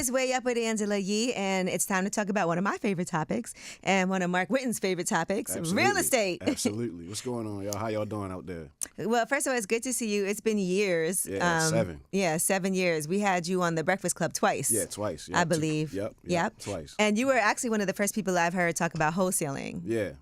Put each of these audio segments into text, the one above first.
is Way Up with Angela Yee, and it's time to talk about one of my favorite topics and one of Mark Whitten's favorite topics, real estate. Absolutely. What's going on, y'all? How y'all doing out there? Well, first of all, it's good to see you. It's been years. Yeah, 7. Yeah, 7 years. We had you on the Breakfast Club twice. Yeah, twice. Yep. I believe. Yep, twice. And you were actually one of the first people I've heard talk about wholesaling. Yeah,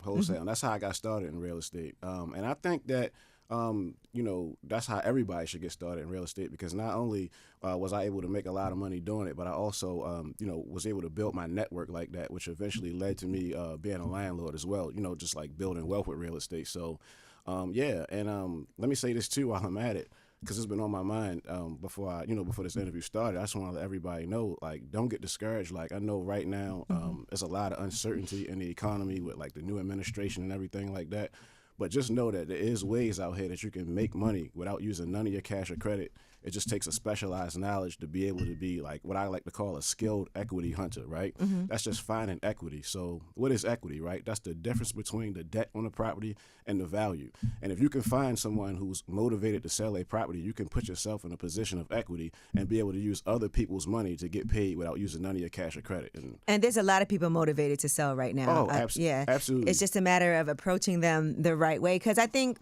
wholesaling. That's how I got started in real estate. And I think that that's how everybody should get started in real estate, because not only was I able to make a lot of money doing it, but I also, was able to build my network like that, which eventually led to me being a landlord as well, just like building wealth with real estate. So, let me say this too while I'm at it, because it's been on my mind before this interview started. I just want to let everybody know, like, don't get discouraged. Like, I know right now there's a lot of uncertainty in the economy with like the new administration and everything like that. But just know that there is ways out here that you can make money without using none of your cash or credit. It just takes a specialized knowledge to be able to be like what I like to call a skilled equity hunter, right? That's just finding equity. So what is equity, right? That's the difference between the debt on the property and the value. And if you can find someone who's motivated to sell a property, you can put yourself in a position of equity and be able to use other people's money to get paid without using none of your cash or credit. And there's a lot of people motivated to sell right now. Oh, absolutely. It's just a matter of approaching them the right way. Because I think,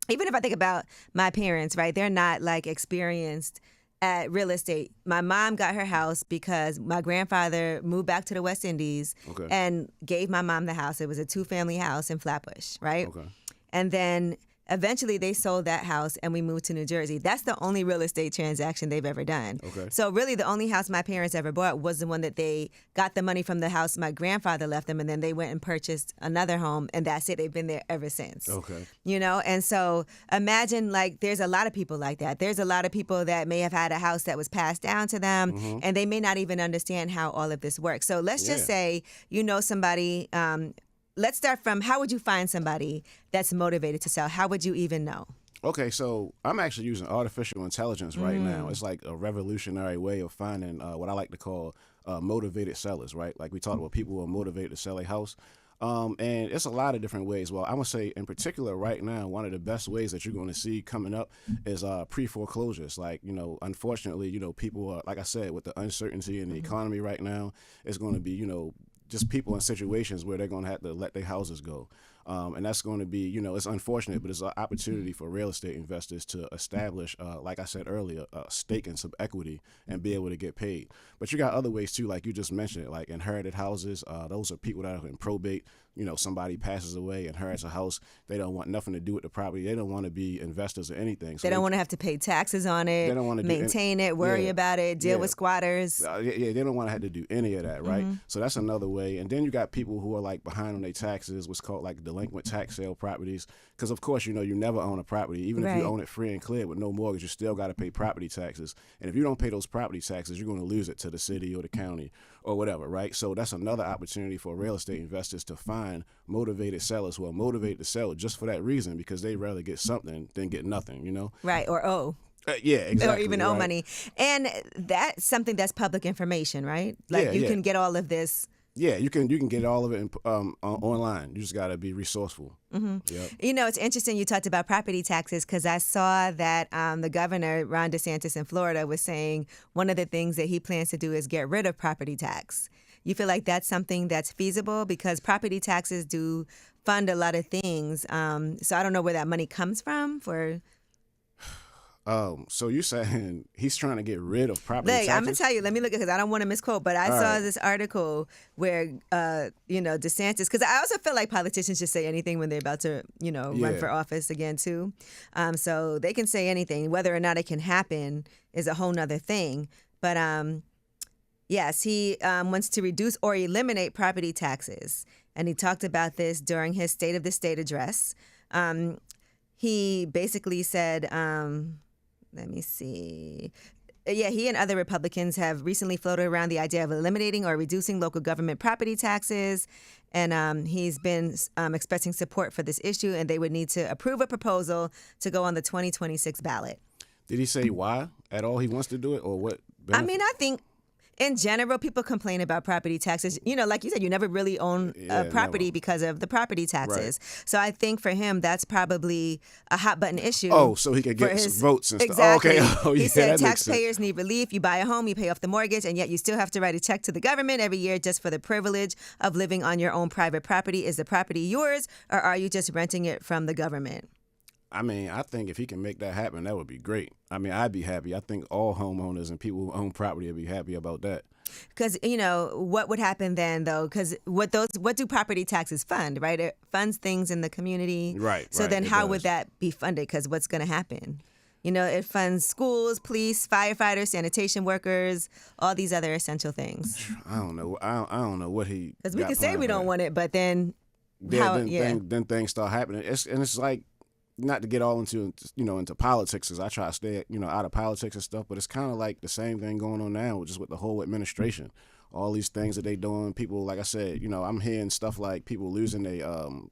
even if I think about my parents, right, they're not like experienced at real estate. My mom got her house because my grandfather moved back to the West Indies and gave my mom the house. It was a 2-family house in Flatbush, right? Okay. And then eventually they sold that house and we moved to New Jersey. That's the only real estate transaction they've ever done. Okay. So really the only house my parents ever bought was the one that they got the money from the house my grandfather left them, and then they went and purchased another home, and that's it. They've been there ever since. Okay. And so imagine, like, there's a lot of people like that. There's a lot of people that may have had a house that was passed down to them, and they may not even understand how all of this works. So let's just say somebody. Let's start from, how would you find somebody that's motivated to sell? How would you even know? Okay, so I'm actually using artificial intelligence right now. It's like a revolutionary way of finding what I like to call motivated sellers, right? Like we talked about people who are motivated to sell a house. And it's a lot of different ways. Well, I'm going to say in particular right now, one of the best ways that you're going to see coming up is pre-foreclosures. Like, unfortunately, people are, like I said, with the uncertainty in the economy right now, it's going to be, just people in situations where they're going to have to let their houses go. And that's going to be, it's unfortunate, but it's an opportunity for real estate investors to establish, like I said earlier, a stake in some equity and be able to get paid. But you got other ways too, like you just mentioned it, like inherited houses. Those are people that are in probate. Somebody passes away, inherits a house. They don't want nothing to do with the property. They don't want to be investors or anything. So they don't want to have to pay taxes on it. They don't want to maintain it, worry about it, deal with squatters. They don't want to have to do any of that, right? So that's another way. And then you got people who are like behind on their taxes, what's called like delinquent tax sale properties. Because of course, you never own a property. Even if you own it free and clear with no mortgage, you still got to pay property taxes. And if you don't pay those property taxes, you're going to lose it to the city or the county or whatever, right? So that's another opportunity for real estate investors to find motivated sellers who are motivated to sell just for that reason, because they'd rather get something than get nothing, Right, or owe. Yeah, exactly. Or even owe money. And that's something that's public information, right? Like you can get all of this. Yeah, you can get all of it online. You just got to be resourceful. Yep. It's interesting you talked about property taxes, because I saw that the governor, Ron DeSantis in Florida, was saying one of the things that he plans to do is get rid of property tax. You feel like that's something that's feasible? Because property taxes do fund a lot of things. So I don't know where that money comes from for... So you're saying he's trying to get rid of property taxes? I'm going to tell you, let me look at it, because I don't want to misquote, but I saw this article where, DeSantis, because I also feel like politicians just say anything when they're about to, run for office again, too. So they can say anything. Whether or not it can happen is a whole nother thing. But yes, he wants to reduce or eliminate property taxes. And he talked about this during his State of the State address. He basically said... let me see. Yeah, he and other Republicans have recently floated around the idea of eliminating or reducing local government property taxes. And he's been expressing support for this issue, and they would need to approve a proposal to go on the 2026 ballot. Did he say why at all he wants to do it, or what benefit? I mean, I think in general, people complain about property taxes. You know, like you said, you never really own a property never. because of the property taxes. Right. So I think for him, that's probably a hot button issue. Oh, so he could get some votes and exactly. stuff. Oh, okay. Oh, yeah, he said that makes sense. taxpayers need relief. You buy a home, you pay off the mortgage, and yet you still have to write a check to the government every year just for the privilege of living on your own private property. Is the property yours, or are you just renting it from the government? I mean, I think if he can make that happen, that would be great. I mean, I'd be happy. I think all homeowners and people who own property would be happy about that. Because, you know, what would happen then, though? Because what do property taxes fund, right? It funds things in the community. Right. So then how would does. that be funded? Because what's going to happen? You know, it funds schools, police, firefighters, sanitation workers, all these other essential things. I don't know. I don't know what he. Because we can say we don't want it, but then then things start happening. It's like, not to get all into politics, as I try to stay out of politics and stuff, but it's kind of like the same thing going on now, just with the whole administration. All these things that they doing, people, like I said, I'm hearing stuff like people losing their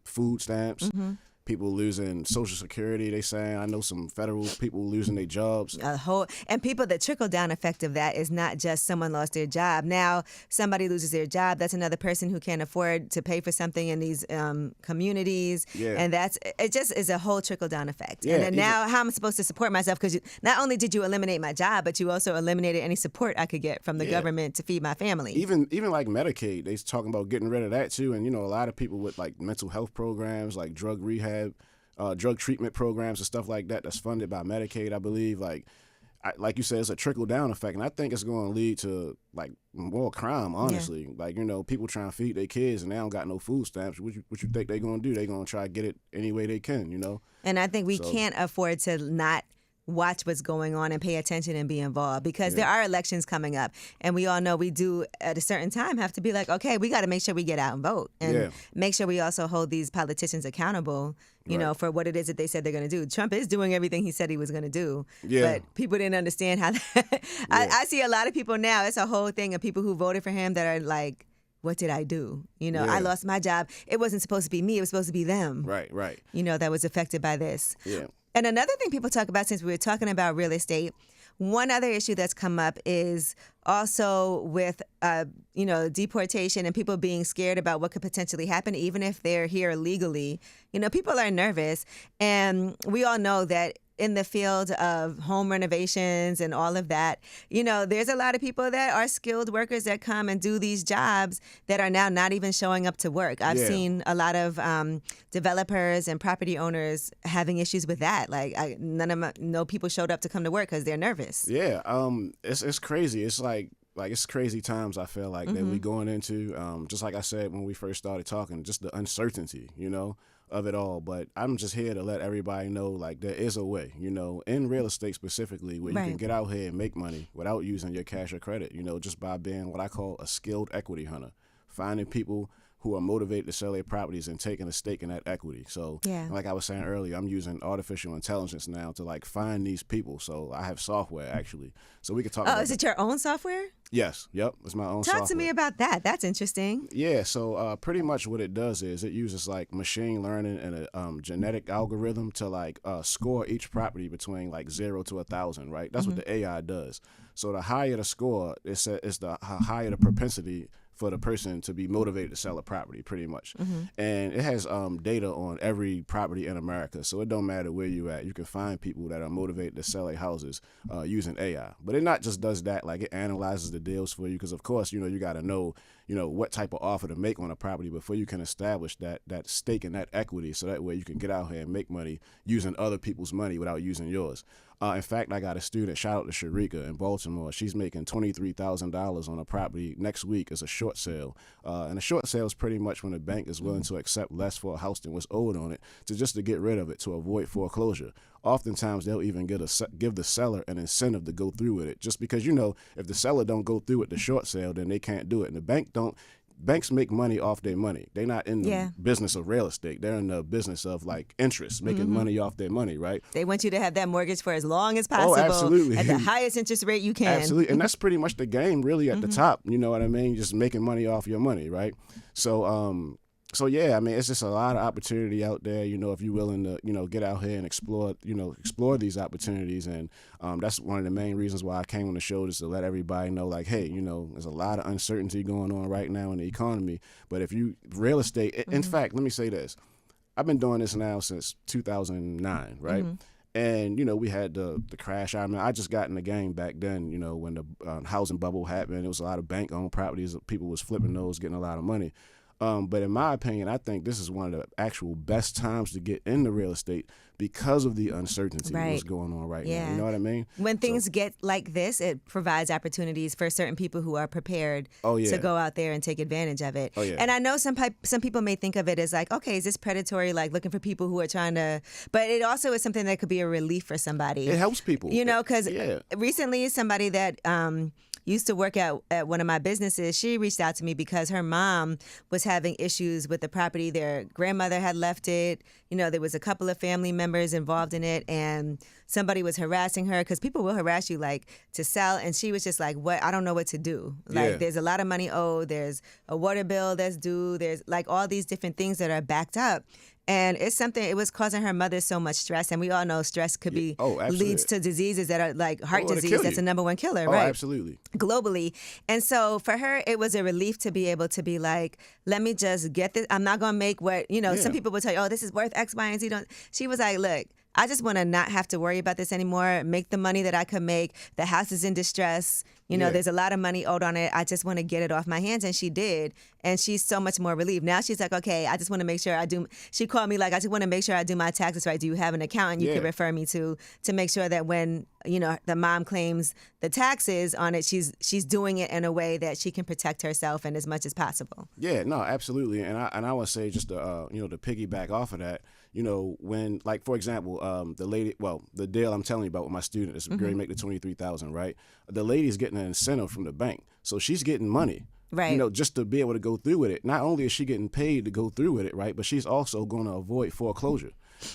food stamps. Mm-hmm. People losing Social Security, they saying. I know some federal people losing their jobs. And people, the trickle-down effect of that is not just someone lost their job. Now somebody loses their job. That's another person who can't afford to pay for something in these communities. Yeah. And it just is a whole trickle-down effect. Yeah, and then now how am I supposed to support myself? Because not only did you eliminate my job, but you also eliminated any support I could get from the government to feed my family. Even like Medicaid, they're talking about getting rid of that too. And, a lot of people with like mental health programs, like drug rehab, drug treatment programs and stuff like that that's funded by Medicaid, I believe. Like you said, it's a trickle-down effect, and I think it's going to lead to like more crime, honestly. Yeah. Like, people trying to feed their kids and they don't got no food stamps. What you think they're going to do? They're going to try to get it any way they can, And I think we can't afford to not watch what's going on and pay attention and be involved, because there are elections coming up, and we all know we do at a certain time have to be like, okay, we got to make sure we get out and vote, and make sure we also hold these politicians accountable, you know, for what it is that they said they're going to do. Trump is doing everything he said he was going to do, but people didn't understand how that I see a lot of people now, it's a whole thing of people who voted for him that are like, what did I do? I lost my job. It wasn't supposed to be me. It was supposed to be them. Right. That was affected by this. Yeah. And another thing people talk about, since we were talking about real estate, one other issue that's come up is also with, deportation and people being scared about what could potentially happen, even if they're here legally. People are nervous. And we all know that in the field of home renovations and all of that, there's a lot of people that are skilled workers that come and do these jobs that are now not even showing up to work. I've seen a lot of developers and property owners having issues with that. Like no people showed up to come to work because they're nervous. Yeah, it's crazy. It's like it's crazy times, I feel like, that we going into. Just like I said when we first started talking, just the uncertainty, of it all. But I'm just here to let everybody know, like, there is a way, in real estate specifically, where you can get out here and make money without using your cash or credit, just by being what I call a skilled equity hunter, finding people who are motivated to sell their properties and taking a stake in that equity. So like I was saying earlier, I'm using artificial intelligence now to like find these people. So I have software, actually. So we could talk about is it your own software? Yes. Yep. It's my own software. Talk to me about that. That's interesting. Yeah. So pretty much what it does is it uses like machine learning and a genetic algorithm to like score each property between like 0 to 1,000, right? That's what the AI does. So the higher the score, it's the higher the propensity for the person to be motivated to sell a property, pretty much. And it has data on every property in America, so it don't matter where you at. You can find people that are motivated to sell their houses using AI. But it not just does that, like it analyzes the deals for you, because of course, you got to know, what type of offer to make on a property before you can establish that stake in that equity, so that way you can get out here and make money using other people's money without using yours. In fact, I got a student, shout out to Sharika in Baltimore. She's making $23,000 on a property next week as a short sale. And a short sale is pretty much when the bank is willing to accept less for a house than what's owed on it, just to get rid of it, to avoid foreclosure. Oftentimes, they'll even give the seller an incentive to go through with it, just because, if the seller don't go through with the short sale, then they can't do it. And the bank don't. Banks make money off their money. They're not in the business of real estate. They're in the business of like interest, making money off their money, right? They want you to have that mortgage for as long as possible. Oh, absolutely. At the highest interest rate you can. Absolutely. And that's pretty much the game really at the top. You know what I mean? Just making money off your money, right? So So yeah, I mean, it's just a lot of opportunity out there. If you're willing to, get out here and explore these opportunities, and that's one of the main reasons why I came on the show, just to let everybody know, like, hey, there's a lot of uncertainty going on right now in the economy. But if you real estate, in fact, let me say this: I've been doing this now since 2009, right? And we had the crash. I mean, I just got in the game back then. When the housing bubble happened, there was a lot of bank-owned properties. People was flipping those, getting a lot of money. But in my opinion, I think this is one of the actual best times to get into real estate because of the uncertainty of what's going on right now. You know what I mean? When things get like this, it provides opportunities for certain people who are prepared to go out there and take advantage of it. And I know some people may think of it as like, okay, is this predatory, like looking for people who are trying to, but it also is something that could be a relief for somebody. It helps people. Because recently somebody that used to work at one of my businesses, she reached out to me because her mom was having issues with the property. Their grandmother had left it. There was a couple of family members involved in it, and somebody was harassing her, because people will harass you like to sell. And she was just like, what? I don't know what to do. Like, there's a lot of money owed. There's a water bill that's due. There's like all these different things that are backed up. And it was causing her mother so much stress. And we all know stress could be leads to diseases that are like heart disease. That's the number one killer, right? Absolutely. Globally. And so for her, it was a relief to be able to be like, let me just get this. I'm not going to make what, some people will tell you, oh, this is worth X, Y, and Z. She was like, look, I just want to not have to worry about this anymore, make the money that I could make. The house is in distress. There's a lot of money owed on it. I just want to get it off my hands. And she did. And she's so much more relieved. Now she's like, okay, I just want to make sure I do. She called me like, I just want to make sure I do my taxes right. Do you have an accountant you could refer me to make sure that when, the mom claims the taxes on it, she's doing it in a way that she can protect herself and as much as possible. Yeah, no, absolutely. And I would say just to, to piggyback off of that, when, like, for example, the deal I'm telling you about with my student is going to make the $23,000, right? The lady's getting an incentive from the bank. So she's getting money. Right. Just to be able to go through with it. Not only is she getting paid to go through with it, right, but she's also going to avoid foreclosure.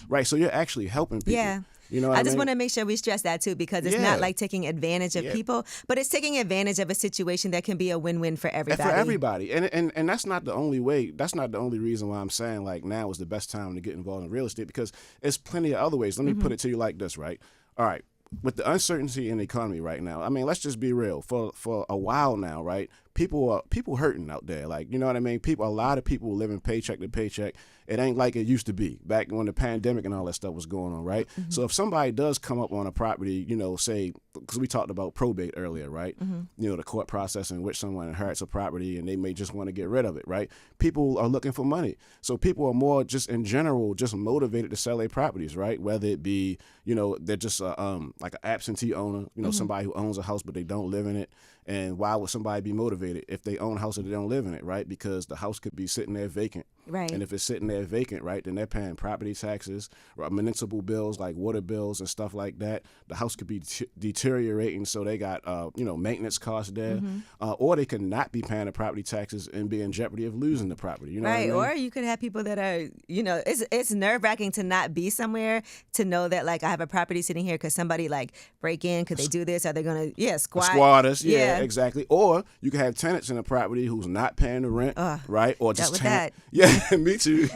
Right. So you're actually helping people. Yeah. I just want to make sure we stress that too, because it's not like taking advantage of people, but it's taking advantage of a situation that can be a win-win for everybody. And for everybody. And that's not the only way. That's not the only reason why I'm saying like now is the best time to get involved in real estate, because there's plenty of other ways. Let me put it to you like this, right? All right. With the uncertainty in the economy right now, I mean, let's just be real. For a while now, right? People hurting out there. Like, you know what I mean? A lot of people living paycheck to paycheck. It ain't like it used to be back when the pandemic and all that stuff was going on, right? So if somebody does come up on a property, say, because we talked about probate earlier, right? The court process in which someone inherits a property and they may just want to get rid of it, right? People are looking for money. So people are more just in general just motivated to sell their properties, right? Whether it be, they're just like an absentee owner, somebody who owns a house but they don't live in it. And why would somebody be motivated if they own a house and they don't live in it, right? Because the house could be sitting there vacant. Right. And if it's sitting there vacant, right, then they're paying property taxes, municipal bills like water bills and stuff like that. The house could be deteriorating, so they got, maintenance costs there. Or they could not be paying the property taxes and be in jeopardy of losing the property. You know what I mean? Or you could have people that are, it's nerve-wracking to not be somewhere, to know that, like, I have a property sitting here. Could somebody, like, break in? Could they do this? Are they going to, squat? Squatters, yeah, exactly. Or you could have tenants in a property who's not paying the rent, right? Or just that. Yeah. Me too.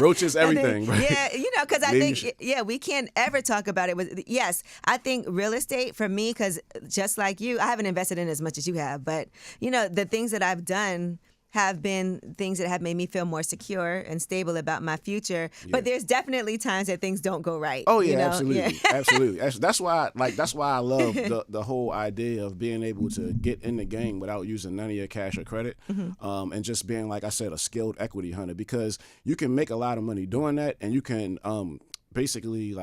Roaches, everything. Then, right? Yeah, because I think, we can't ever talk about it. Yes, I think real estate for me, because just like you, I haven't invested in as much as you have, but, the things that I've done have been things that have made me feel more secure and stable about my future. Yeah. But there's definitely times that things don't go right. Oh yeah, absolutely, yeah. Absolutely. That's why I love the whole idea of being able to get in the game without using none of your cash or credit, and just being, like I said, a skilled equity hunter, because you can make a lot of money doing that, and you can basically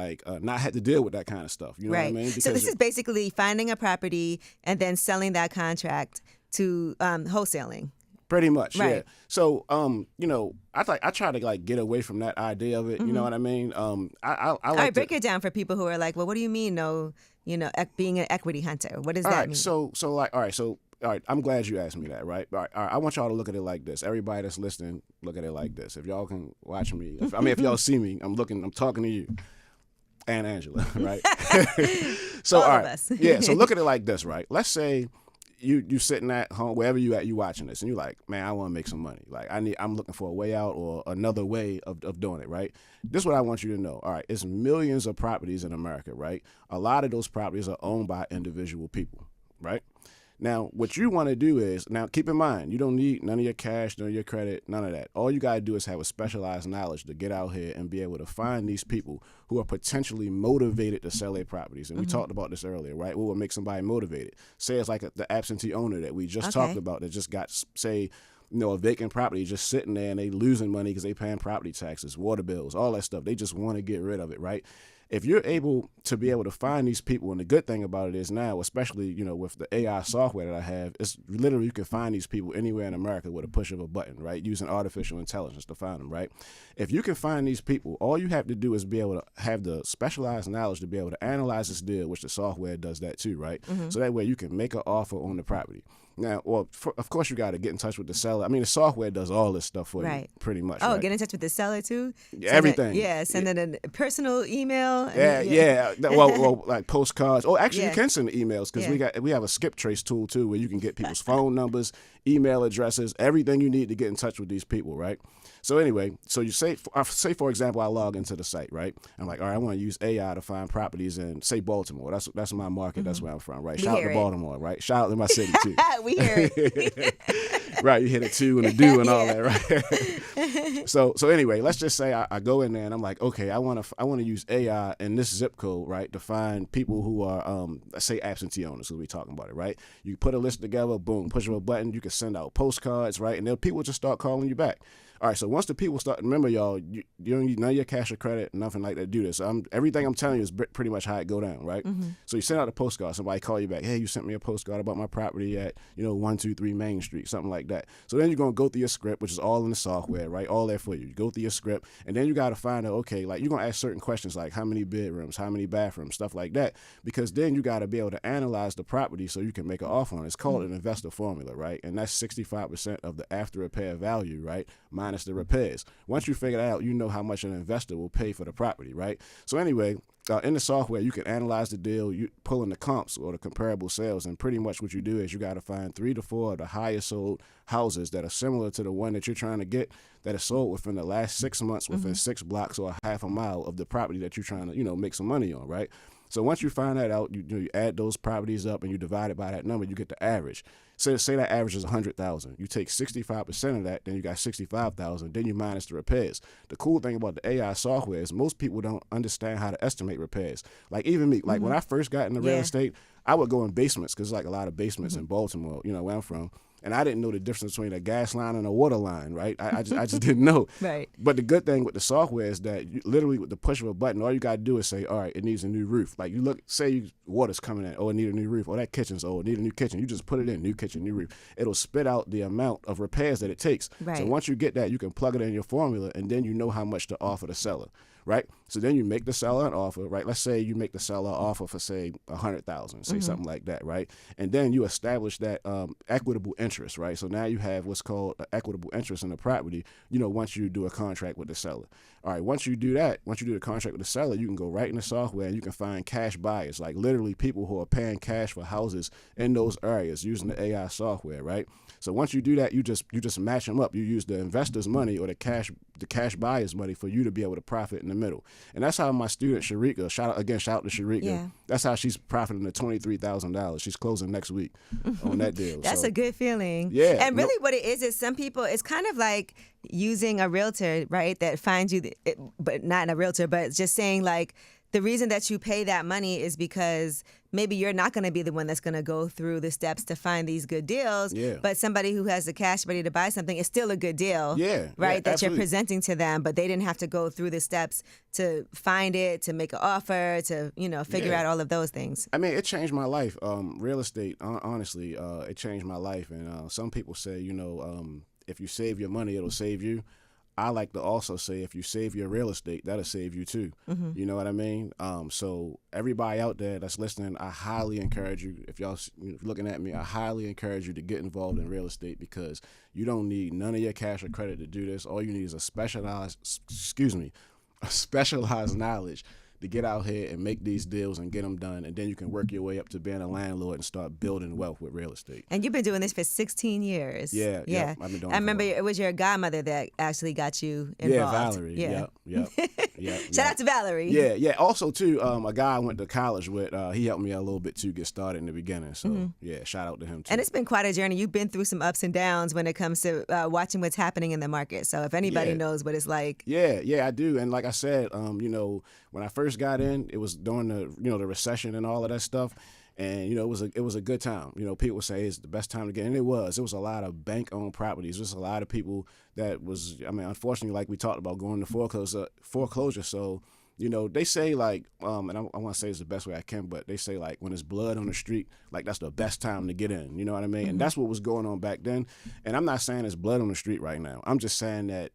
not have to deal with that kind of stuff. You know what I mean? Because so this is basically finding a property and then selling that contract to wholesaling. Pretty much, right. Yeah. So, I try to get away from that idea of it. You know what I mean? I like all right, break it down for people who are like, well, what do you mean? No, being an equity hunter. What does that mean? So all right. I'm glad you asked me that. Right. All right. I want y'all to look at it like this. Everybody that's listening, look at it like this. If y'all can watch me, if y'all see me, I'm talking to you. And Angela, right? So, all right. Yeah. So look at it like this, right? Let's say you sitting at home, wherever you at, you watching this, and you like, man, I want to make some money. Like I'm looking for a way out or another way of doing it, right? This is what I want you to know. All right, it's millions of properties in America, right? A lot of those properties are owned by individual people, right? Now, what you want to do is, now keep in mind, you don't need none of your cash, none of your credit, none of that. All you got to do is have a specialized knowledge to get out here and be able to find these people who are potentially motivated to sell their properties. And we talked about this earlier, right? What would make somebody motivated? Say it's like the absentee owner that we just talked about that just got, say, a vacant property just sitting there and they losing money because they paying property taxes, water bills, all that stuff. They just want to get rid of it, right? If you're able to find these people, and the good thing about it is now, especially, with the AI software that I have, it's literally you can find these people anywhere in America with a push of a button, right? Using artificial intelligence to find them, right? If you can find these people, all you have to do is be able to have the specialized knowledge to be able to analyze this deal, which the software does that too, right? So that way you can make an offer on the property. Now, of course, you got to get in touch with the seller. I mean, the software does all this stuff for you, pretty much. Oh, right? get in touch with the seller too? Everything. Send in a personal email. Well, like postcards. Oh, actually, you can send emails because we have a skip trace tool too, where you can get people's phone numbers, email addresses, everything you need to get in touch with these people, right? So anyway, so you say for example, I log into the site, right? I'm like, all right, I want to use AI to find properties in, say, Baltimore. That's my market. That's where I'm from, right? Shout out to Baltimore, right? Shout out to my city too. We hear it. Right, you hit a two and a do and all that, right? So anyway, let's just say I go in there and I'm like, okay, I want to use AI in this zip code, right, to find people who are, let's say, absentee owners. So we talking about it, right? You put a list together, boom, push of a button, you can send out postcards, right, and then people just start calling you back. All right, so once the people start, remember, y'all, you don't need none of your cash or credit, nothing like that to do this. Everything I'm telling you is pretty much how it go down, right? So you send out a postcard, somebody call you back, hey, you sent me a postcard about my property at, 123 Main Street, something like that. So then you're going to go through your script, which is all in the software, right? All there for you. You go through your script, and then you got to find out, okay, like you're going to ask certain questions like how many bedrooms, how many bathrooms, stuff like that, because then you got to be able to analyze the property so you can make an offer on it. It's called an investor formula, right? And that's 65% of the after repair value, right, minus the repairs. Once you figure that out, you know how much an investor will pay for the property, right? So anyway, in the software, you can analyze the deal, you pull in the comps or the comparable sales, and pretty much what you do is you got to find 3 to 4 of the highest sold houses that are similar to the one that you're trying to get that is sold within the last 6 months, within 6 blocks or a half a mile of the property that you're trying to, make some money on, right? So once you find that out, you add those properties up and you divide it by that number, you get the average. Say that average is 100,000. You take 65% of that, then you got 65,000. Then you minus the repairs. The cool thing about the AI software is most people don't understand how to estimate repairs. Like even me, like when I first got into real estate, I would go in basements because like a lot of basements in Baltimore, where I'm from. And I didn't know the difference between a gas line and a water line, right? I just didn't know. Right. But the good thing with the software is that you, literally with the push of a button, all you got to do is say, all right, it needs a new roof. Like you look, say water's coming in, it need a new roof. Or that kitchen's, it need a new kitchen. You just put it in, new kitchen, new roof. It'll spit out the amount of repairs that it takes. Right. So once you get that, you can plug it in your formula, and then you know how much to offer the seller. Right, so then you make the seller an offer. Right, let's say you make the seller an offer for say 100,000, say something like that. Right, and then you establish that equitable interest. Right, so now you have what's called equitable interest in the property. Once you do a contract with the seller. All right, once you do that, once you do the contract with the seller, you can go right in the software and you can find cash buyers, like literally people who are paying cash for houses in those areas using the AI software. Right. So once you do that, you just match them up. You use the investor's money or the cash buyer's money for you to be able to profit in the middle. And that's how my student Sharika, shout out to Sharika. Yeah. That's how she's profiting the $23,000. She's closing next week on that deal. That's a good feeling. Yeah. And really what it is some people, it's kind of like using a realtor, right, that finds you, but not a realtor, but it's just saying like, the reason that you pay that money is because maybe you're not going to be the one that's going to go through the steps to find these good deals. Yeah. But somebody who has the cash ready to buy something is still a good deal. Yeah. Right? Yeah, that absolutely. You're presenting to them, but they didn't have to go through the steps to find it, to make an offer, to, figure out all of those things. I mean, it changed my life. Real estate, honestly, it changed my life. And some people say, if you save your money, it'll save you. I like to also say if you save your real estate, that'll save you too. Mm-hmm. You know what I mean? So everybody out there that's listening, I highly encourage you, if y'all looking at me, I highly encourage you to get involved in real estate because you don't need none of your cash or credit to do this. All you need is a specialized knowledge to get out here and make these deals and get them done, and then you can work your way up to being a landlord and start building wealth with real estate. And you've been doing this for 16 years. Yeah. I've been doing I remember it it was your godmother that actually got you involved. Yeah, Valerie. Yeah. Yep. Shout out to Valerie. Yeah. Also, too, a guy I went to college with, he helped me a little bit, too, get started in the beginning. So, yeah, shout out to him, too. And it's been quite a journey. You've been through some ups and downs when it comes to watching what's happening in the market. So if anybody knows what it's like. Yeah, I do. And like I said, when I first got in, it was during the recession and all of that stuff. And, it was a good time. People would say it's the best time to get in. It was a lot of bank-owned properties. There's a lot of people that was, unfortunately, like we talked about, going to foreclosure. So, they say like, and I want to say it's the best way I can, but they say like when there's blood on the street, like that's the best time to get in. You know what I mean? And that's what was going on back then. And I'm not saying there's blood on the street right now. I'm just saying that,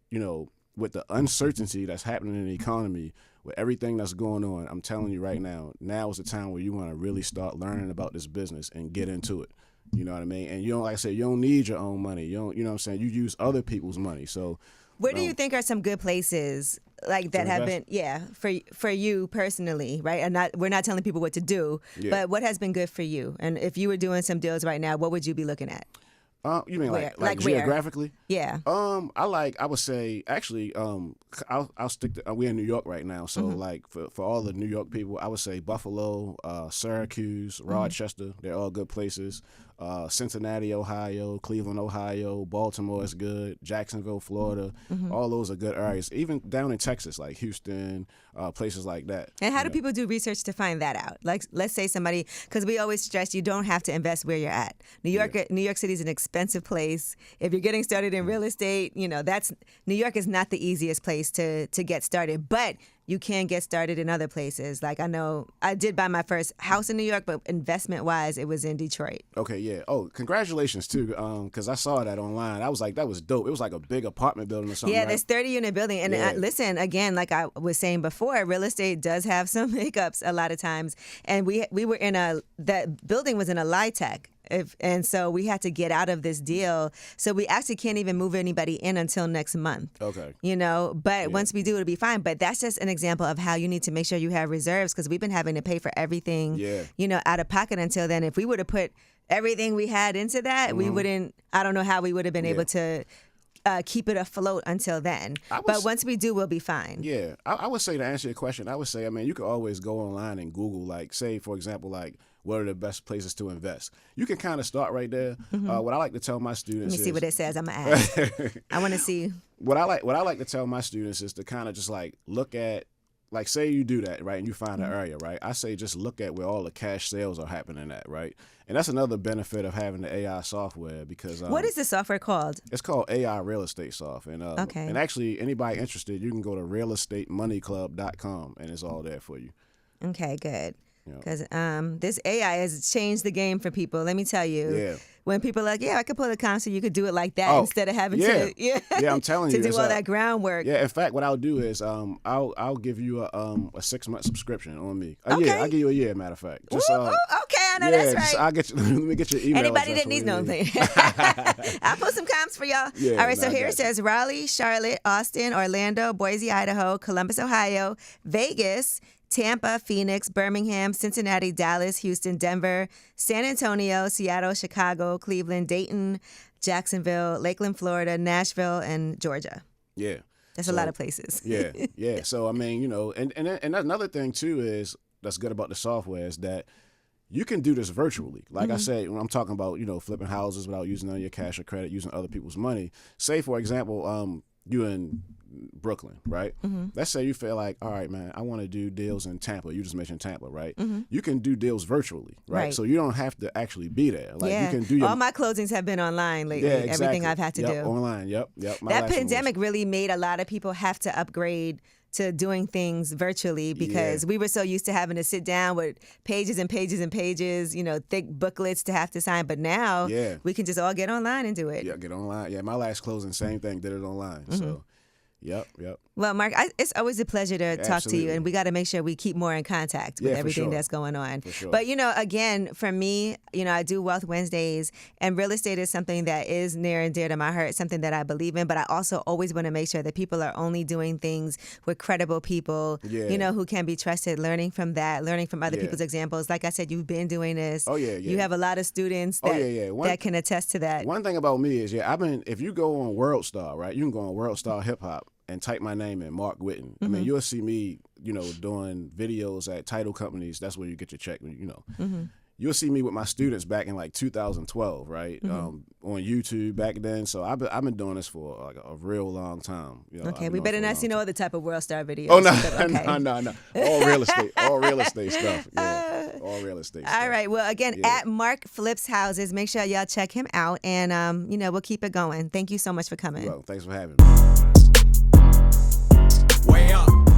with the uncertainty that's happening in the economy, with everything that's going on, I'm telling you right now is the time where you want to really start learning about this business and get into it. You know what I mean? And like I said, you don't need your own money. You know what I'm saying? You use other people's money. So where do you think are some good places like that have been, for you personally, right? And we're not telling people what to do, but what has been good for you? And if you were doing some deals right now, what would you be looking at? You mean where? like geographically? Yeah. I would say actually, I'll stick to, we're in New York right now. So like for all the New York people, I would say Buffalo, Syracuse, Rochester, they're all good places. Cincinnati, Ohio, Cleveland, Ohio, Baltimore is good. Jacksonville, Florida, all those are good areas. Even down in Texas, like Houston, places like that. And how do people do research to find that out? Like, let's say somebody, because we always stress you don't have to invest where you're at. New York City is an expensive place. If you're getting started in real estate, New York is not the easiest place to get started, but you can get started in other places. Like I know I did buy my first house in New York, but investment-wise, it was in Detroit. Okay, yeah. Oh, congratulations, too, because I saw that online. I was like, that was dope. It was like a big apartment building or something. Yeah, this 30-unit building. And listen, again, like I was saying before, real estate does have some hiccups a lot of times. And we were that building was in a LIHTC. And so we had to get out of this deal. So we actually can't even move anybody in until next month. Okay. But once we do, it'll be fine. But that's just an example of how you need to make sure you have reserves, because we've been having to pay for everything, out of pocket until then. If we would have put everything we had into that, we wouldn't, I don't know how we would have been able to keep it afloat until then. But once we do, we'll be fine. Yeah. I would say, to answer your question, I would say, you could always go online and Google, like, say, for example, like, what are the best places to invest? You can kind of start right there. What I like to tell my students Let me see what it says. I'm going to ask. I want to see. What I like to tell my students is to kind of just like look at, like say you do that, right, and you find an area, right? I say just look at where all the cash sales are happening at, right? And that's another benefit of having the AI software, because what is the software called? It's called AI Real Estate Soft. And and actually anybody interested, you can go to realestatemoneyclub.com and it's all there for you. Okay, good. Because this AI has changed the game for people. Let me tell you. Yeah. When people are like, I could pull a console, you could do it like that instead of having to. Yeah, I'm telling you. To do all that groundwork. Yeah, in fact, what I'll do is I'll give you a 6-month subscription on me. Okay. I'll give you a year, matter of fact. Just, okay, I know that's right. I'll get you, let me get your email. Anybody that needs nothing. I'll put some comps for y'all. Yeah, all right, so here it says Raleigh, Charlotte, Austin, Orlando, Boise, Idaho, Columbus, Ohio, Vegas, Tampa, Phoenix, Birmingham, Cincinnati, Dallas, Houston, Denver, San Antonio, Seattle, Chicago, Cleveland, Dayton, Jacksonville, Lakeland, Florida, Nashville, and Georgia. Yeah. That's a lot of places. Yeah. So, and another thing, too, is that's good about the software is that you can do this virtually. Like I said, when I'm talking about, flipping houses without using any of your cash or credit, using other people's money. Say, for example, you in Brooklyn, right? Let's say you feel like, all right, man, I want to do deals in Tampa. You just mentioned Tampa, right? You can do deals virtually, right? So you don't have to actually be there. Like you can do all my closings have been online lately. Yeah, exactly. Everything I've had to do online. Yep. That pandemic really made a lot of people have to upgrade to doing things virtually, because we were so used to having to sit down with pages and pages and pages, thick booklets to have to sign. But now we can just all get online and do it. Yeah, get online. Yeah, my last closing, same thing, did it online. So Yep. Well, Mark, it's always a pleasure to talk to you, and we got to make sure we keep more in contact with everything that's going on. For sure. But, again, for me, I do Wealth Wednesdays, and real estate is something that is near and dear to my heart, something that I believe in, but I also always want to make sure that people are only doing things with credible people, who can be trusted, learning from that, learning from other people's examples. Like I said, you've been doing this. Oh, yeah. You have a lot of students that can attest to that. One thing about me is, if you go on World Star, right, you can go on World Star Hip Hop and type my name in, Mark Whitten. I mean, you'll see me, doing videos at title companies. That's where you get your check, You'll see me with my students back in like 2012, right? On YouTube back then. So I've been doing this for like a real long time. Okay, we better not see no other type of World Star videos. Oh, no. All real estate stuff. Yeah, all real estate stuff. All right. Well, again, at Mark Flips Houses, make sure y'all check him out, and we'll keep it going. Thank you so much for coming. Well, thanks for having me.